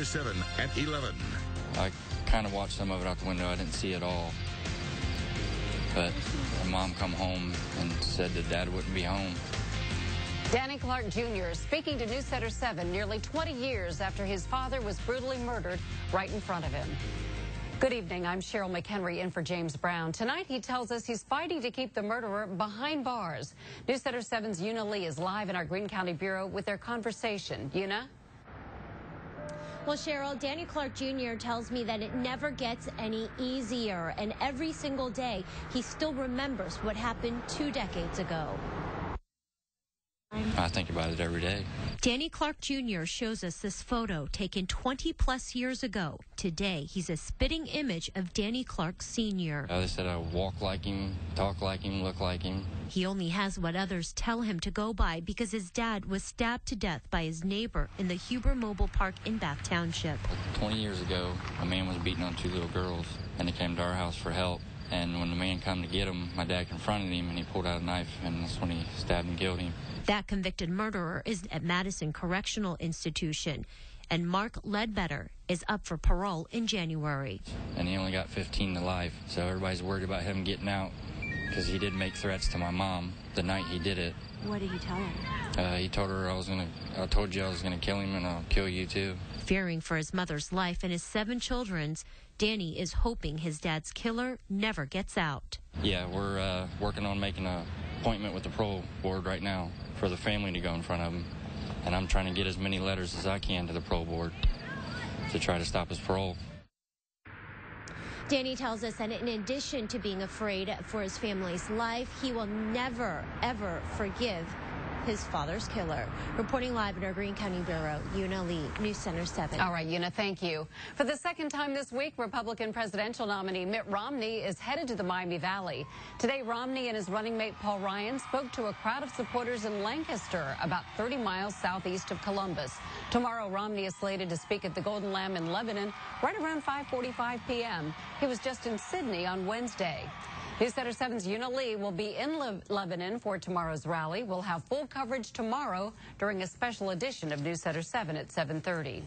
Newsletter 7 at 11. I kind of watched some of it out the window. I didn't see it all. But my mom come home and said that Dad wouldn't be home. Danny Clark Jr. speaking to Newsletter 7 nearly 20 years after his father was brutally murdered right in front of him. Good evening. I'm Cheryl McHenry in for James Brown. Tonight he tells us he's fighting to keep the murderer behind bars. Newsletter 7's Yuna Lee is live in our Greene County Bureau with their conversation. Yuna? Well, Cheryl, Danny Clark Jr. tells me that it never gets any easier, and every single day he still remembers what happened 2 decades ago. I think about it every day. Danny Clark Jr. shows us this photo taken 20-plus years ago. Today, he's a spitting image of Danny Clark Sr. They said I walk like him, talk like him, look like him. He only has what others tell him to go by because his dad was stabbed to death by his neighbor in the Huber Mobile Park in Bath Township. 20 years ago, a man was beating on 2 little girls, and they came to our house for help. And when the man come to get him, my dad confronted him, and he pulled out a knife, and that's when he stabbed and killed him. That convicted murderer is at Madison Correctional Institution, and Mark Ledbetter is up for parole in January. And he only got 15 to life, so everybody's worried about him getting out because he did make threats to my mom the night he did it. What did he tell her? He told her I told you I was gonna kill him, and I'll kill you too. Fearing for his mother's life and his 7 children's, Danny is hoping his dad's killer never gets out. Yeah, we're working on making an appointment with the parole board right now for the family to go in front of him. And I'm trying to get as many letters as I can to the parole board to try to stop his parole. Danny tells us that in addition to being afraid for his family's life, he will never, ever forgive his father's killer. Reporting live in our Greene County Bureau, Yuna Lee, News Center 7. All right, Yuna, thank you. For the second time this week, Republican presidential nominee Mitt Romney is headed to the Miami Valley. Today, Romney and his running mate Paul Ryan spoke to a crowd of supporters in Lancaster, about 30 miles southeast of Columbus. Tomorrow, Romney is slated to speak at the Golden Lamb in Lebanon right around 5:45 p.m. He was just in Sydney on Wednesday. Newsletter 7's Yuna Lee will be in Lebanon for tomorrow's rally. We'll have full coverage tomorrow during a special edition of Newsletter 7 at 7:30.